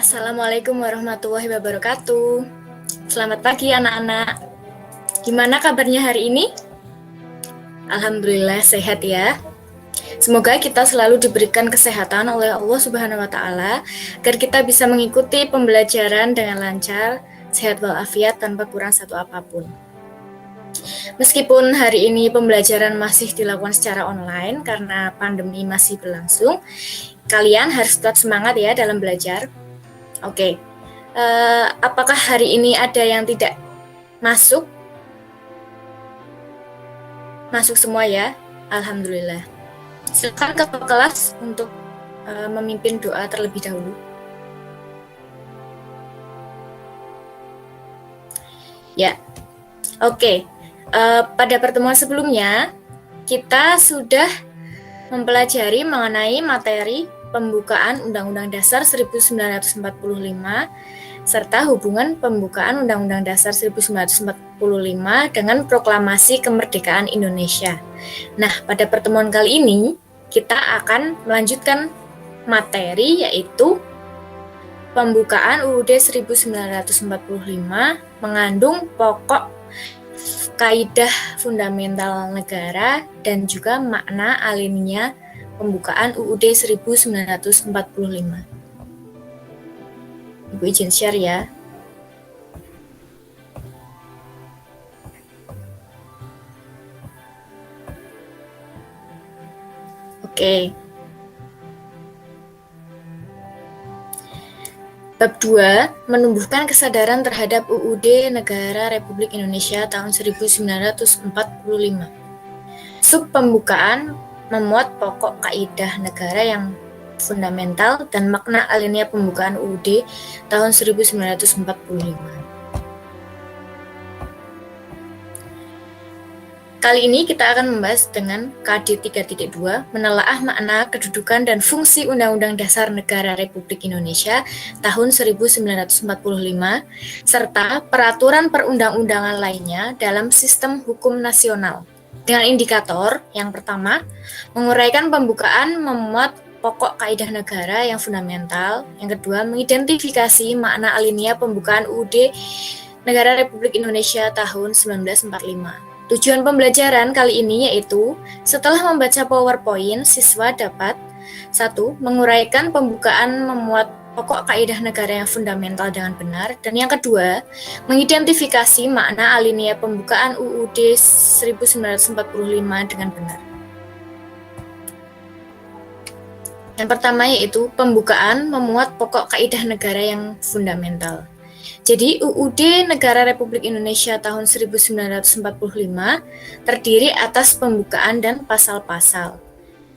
Assalamualaikum warahmatullahi wabarakatuh. Selamat pagi anak-anak. Gimana kabarnya hari ini? Alhamdulillah sehat ya. Semoga kita selalu diberikan kesehatan oleh Allah Subhanahu wa taala agar kita bisa mengikuti pembelajaran dengan lancar, sehat walafiat tanpa kurang satu apapun. Meskipun hari ini pembelajaran masih dilakukan secara online karena pandemi masih berlangsung, kalian harus tetap semangat ya dalam belajar. Oke, apakah hari ini ada yang tidak masuk? Masuk semua ya, alhamdulillah. Silakan ke kelas untuk memimpin doa terlebih dahulu. Ya, oke. Pada pertemuan sebelumnya kita sudah mempelajari mengenai materi pembukaan Undang-Undang Dasar 1945 serta hubungan pembukaan Undang-Undang Dasar 1945 dengan Proklamasi Kemerdekaan Indonesia. Nah, pada pertemuan kali ini kita akan melanjutkan materi yaitu pembukaan UUD 1945 mengandung pokok kaidah fundamental negara dan juga makna alinea pembukaan UUD 1945. Ibu izin share ya. Oke. Bab 2, menumbuhkan kesadaran terhadap UUD Negara Republik Indonesia tahun 1945. Sub pembukaan memuat pokok kaidah negara yang fundamental dan makna alinea pembukaan UUD tahun 1945. Kali ini kita akan membahas dengan KD 3.2, menelaah makna, kedudukan, dan fungsi Undang-Undang Dasar Negara Republik Indonesia tahun 1945, serta peraturan perundang-undangan lainnya dalam sistem hukum nasional. Dengan indikator yang pertama, menguraikan pembukaan memuat pokok kaidah negara yang fundamental. Yang kedua, mengidentifikasi makna alinea pembukaan UUD Negara Republik Indonesia tahun 1945. Tujuan pembelajaran kali ini yaitu, setelah membaca PowerPoint, siswa dapat 1. Menguraikan pembukaan memuat pokok kaidah negara yang fundamental dengan benar, dan yang kedua, mengidentifikasi makna alinea pembukaan UUD 1945 dengan benar. Yang pertama yaitu pembukaan memuat pokok kaidah negara yang fundamental. Jadi UUD Negara Republik Indonesia tahun 1945 terdiri atas pembukaan dan pasal-pasal.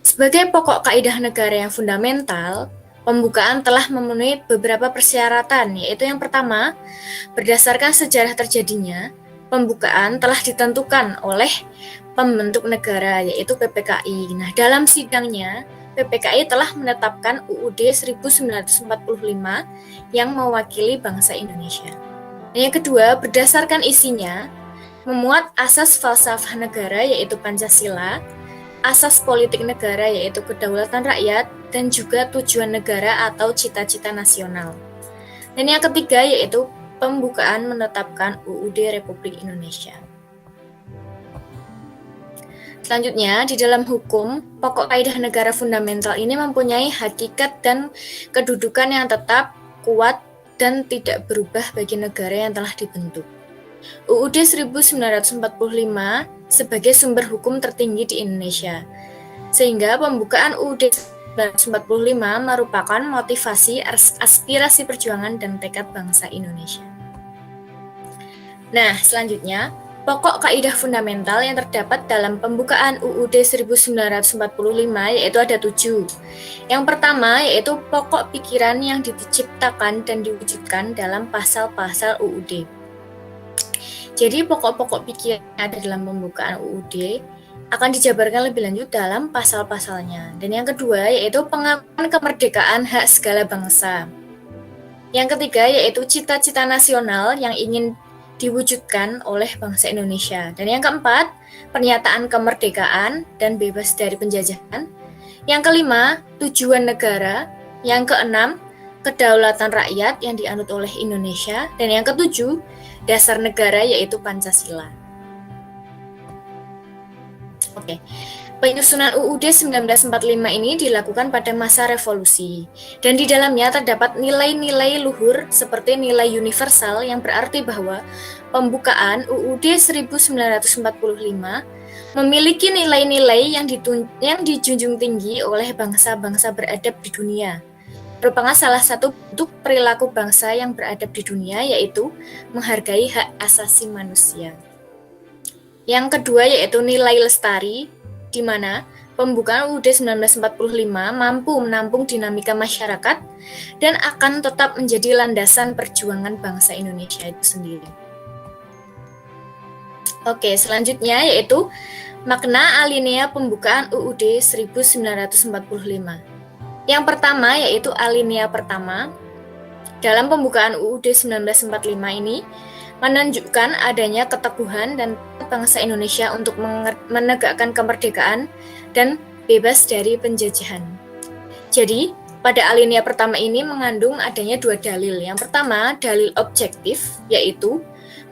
Sebagai pokok kaidah negara yang fundamental, pembukaan telah memenuhi beberapa persyaratan, yaitu yang pertama, berdasarkan sejarah terjadinya, pembukaan telah ditentukan oleh pembentuk negara, yaitu PPKI. Nah, dalam sidangnya, PPKI telah menetapkan UUD 1945 yang mewakili bangsa Indonesia. Dan yang kedua, berdasarkan isinya, memuat asas falsafah negara, yaitu Pancasila, asas politik negara yaitu kedaulatan rakyat, dan juga tujuan negara atau cita-cita nasional. Dan yang ketiga yaitu pembukaan menetapkan UUD Republik Indonesia. Selanjutnya, di dalam hukum, pokok kaidah negara fundamental ini mempunyai hakikat dan kedudukan yang tetap, kuat, dan tidak berubah bagi negara yang telah dibentuk. UUD 1945 sebagai sumber hukum tertinggi di Indonesia, sehingga pembukaan UUD 1945 merupakan motivasi aspirasi perjuangan dan tekad bangsa Indonesia. Nah, selanjutnya, pokok kaidah fundamental yang terdapat dalam pembukaan UUD 1945 yaitu ada 7. Yang pertama yaitu pokok pikiran yang diciptakan dan diwujudkan dalam pasal-pasal UUD. Jadi pokok-pokok pikiran yang ada dalam pembukaan UUD akan dijabarkan lebih lanjut dalam pasal-pasalnya. Dan yang kedua yaitu pengakuan kemerdekaan hak segala bangsa. Yang ketiga yaitu cita-cita nasional yang ingin diwujudkan oleh bangsa Indonesia. Dan yang keempat, pernyataan kemerdekaan dan bebas dari penjajahan. Yang kelima, tujuan negara. Yang keenam, kedaulatan rakyat yang dianut oleh Indonesia, dan yang ketujuh, dasar negara yaitu Pancasila. Oke. Penyusunan UUD 1945 ini dilakukan pada masa revolusi, dan di dalamnya terdapat nilai-nilai luhur seperti nilai universal yang berarti bahwa pembukaan UUD 1945 memiliki nilai-nilai yang dijunjung tinggi oleh bangsa-bangsa beradab di dunia. Merupakan salah satu bentuk perilaku bangsa yang beradab di dunia, yaitu menghargai hak asasi manusia. Yang kedua yaitu nilai lestari, di mana pembukaan UUD 1945 mampu menampung dinamika masyarakat dan akan tetap menjadi landasan perjuangan bangsa Indonesia itu sendiri. Oke, selanjutnya yaitu makna alinea pembukaan UUD 1945. Yang pertama yaitu alinea pertama. Dalam pembukaan UUD 1945 ini menunjukkan adanya keteguhan dan bangsa Indonesia untuk menegakkan kemerdekaan dan bebas dari penjajahan. Jadi, pada alinea pertama ini mengandung adanya dua dalil. Yang pertama, dalil objektif, yaitu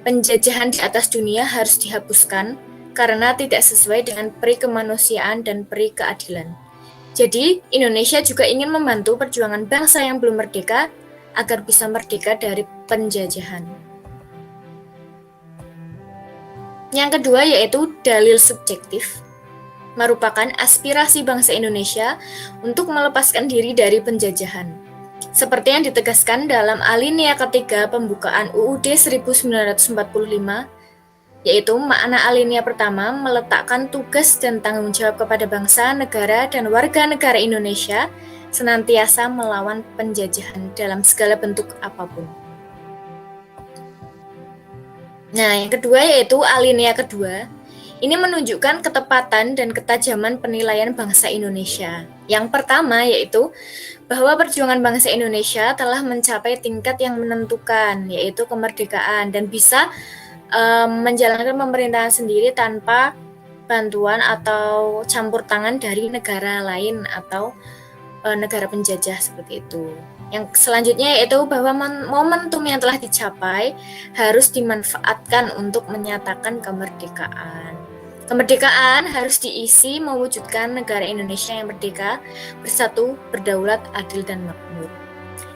penjajahan di atas dunia harus dihapuskan karena tidak sesuai dengan peri kemanusiaan dan peri keadilan. Jadi, Indonesia juga ingin membantu perjuangan bangsa yang belum merdeka agar bisa merdeka dari penjajahan. Yang kedua yaitu dalil subjektif, merupakan aspirasi bangsa Indonesia untuk melepaskan diri dari penjajahan. Seperti yang ditegaskan dalam alinea ketiga pembukaan UUD 1945, yaitu makna alinea pertama meletakkan tugas dan tanggung jawab kepada bangsa, negara, dan warga negara Indonesia senantiasa melawan penjajahan dalam segala bentuk apapun. Nah, yang kedua yaitu alinea kedua. Ini menunjukkan ketepatan dan ketajaman penilaian bangsa Indonesia. Yang pertama yaitu bahwa perjuangan bangsa Indonesia telah mencapai tingkat yang menentukan, yaitu kemerdekaan, dan bisa menjalankan pemerintahan sendiri tanpa bantuan atau campur tangan dari negara lain atau negara penjajah seperti itu. Yang selanjutnya yaitu bahwa momentum yang telah dicapai harus dimanfaatkan untuk menyatakan kemerdekaan. Kemerdekaan harus diisi mewujudkan negara Indonesia yang merdeka, bersatu, berdaulat, adil, dan makmur.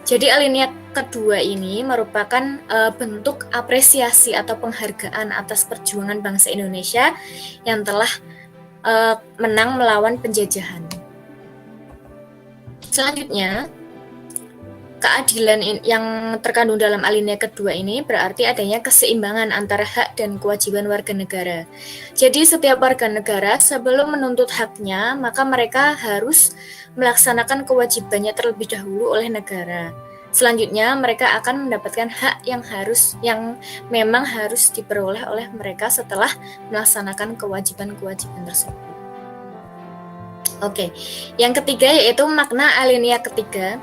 Jadi alinea kedua ini merupakan bentuk apresiasi atau penghargaan atas perjuangan bangsa Indonesia yang telah menang melawan penjajahan. Selanjutnya, keadilan yang terkandung dalam alinea kedua ini berarti adanya keseimbangan antara hak dan kewajiban warga negara. Jadi setiap warga negara sebelum menuntut haknya, maka mereka harus melaksanakan kewajibannya terlebih dahulu oleh negara. Selanjutnya mereka akan mendapatkan hak yang memang harus diperoleh oleh mereka setelah melaksanakan kewajiban-kewajiban tersebut. Oke, yang ketiga yaitu makna alinea ketiga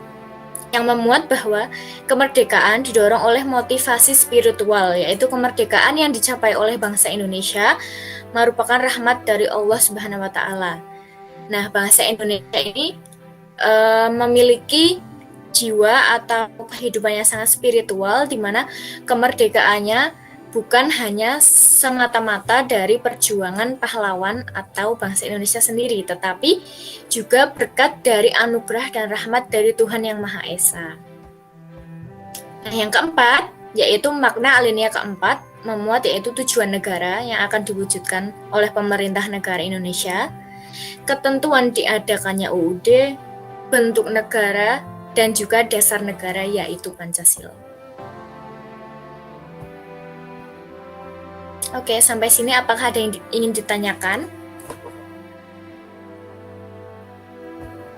yang memuat bahwa kemerdekaan didorong oleh motivasi spiritual, yaitu kemerdekaan yang dicapai oleh bangsa Indonesia merupakan rahmat dari Allah Subhanahu wa Ta'ala. Nah, bangsa Indonesia ini memiliki jiwa atau kehidupan yang sangat spiritual, di mana kemerdekaannya bukan hanya semata-mata dari perjuangan pahlawan atau bangsa Indonesia sendiri, tetapi juga berkat dari anugerah dan rahmat dari Tuhan Yang Maha Esa. Nah, yang keempat, yaitu makna alinea keempat, memuat yaitu tujuan negara yang akan diwujudkan oleh pemerintah negara Indonesia, ketentuan diadakannya UUD, bentuk negara, dan juga dasar negara yaitu Pancasila. Oke, sampai sini apakah ada yang ingin ditanyakan?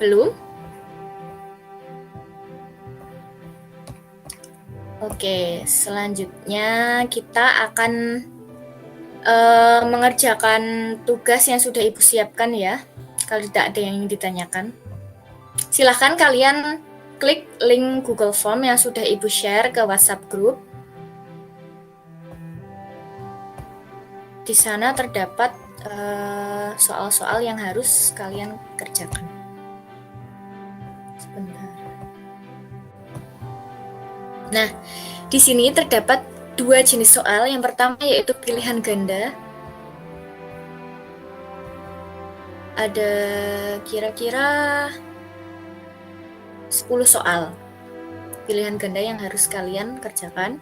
Belum? Oke, selanjutnya kita akan mengerjakan tugas yang sudah Ibu siapkan ya. Kalau tidak ada yang ingin ditanyakan, silahkan kalian klik link Google Form yang sudah Ibu share ke WhatsApp group. Di sana terdapat soal-soal yang harus kalian kerjakan. Sebentar. Nah, di sini terdapat dua jenis soal. Yang pertama yaitu pilihan ganda. Ada kira-kira 10 soal pilihan ganda yang harus kalian kerjakan.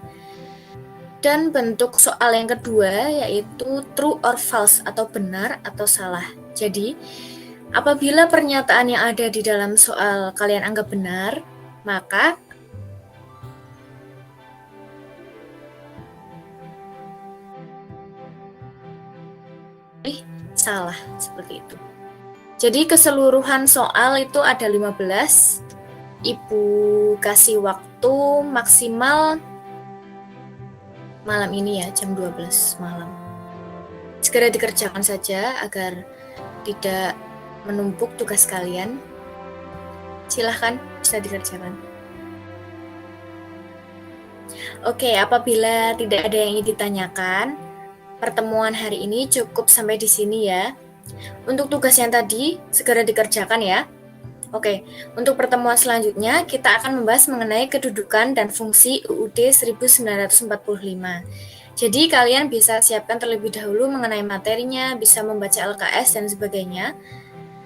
Dan bentuk soal yang kedua yaitu true or false atau benar atau salah. Jadi, apabila pernyataan yang ada di dalam soal kalian anggap benar, maka salah, seperti itu. Jadi keseluruhan soal itu ada 15. Ibu kasih waktu maksimal malam ini ya, jam 12 malam. Segera dikerjakan saja agar tidak menumpuk tugas kalian. Silahkan, bisa dikerjakan. Oke, apabila tidak ada yang ingin ditanyakan, pertemuan hari ini cukup sampai di sini ya. Untuk tugas yang tadi, segera dikerjakan ya. Oke, untuk pertemuan selanjutnya kita akan membahas mengenai kedudukan dan fungsi UUD 1945. Jadi kalian bisa siapkan terlebih dahulu mengenai materinya, bisa membaca LKS dan sebagainya.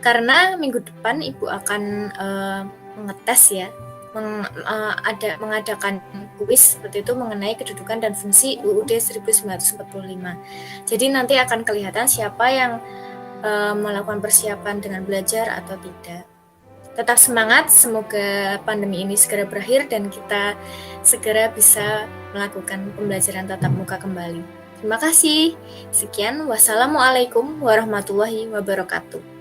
Karena minggu depan Ibu akan mengetes ya, mengadakan kuis seperti itu mengenai kedudukan dan fungsi UUD 1945. Jadi nanti akan kelihatan siapa yang melakukan persiapan dengan belajar atau tidak. Tetap semangat, semoga pandemi ini segera berakhir dan kita segera bisa melakukan pembelajaran tatap muka kembali. Terima kasih. Sekian, wassalamualaikum warahmatullahi wabarakatuh.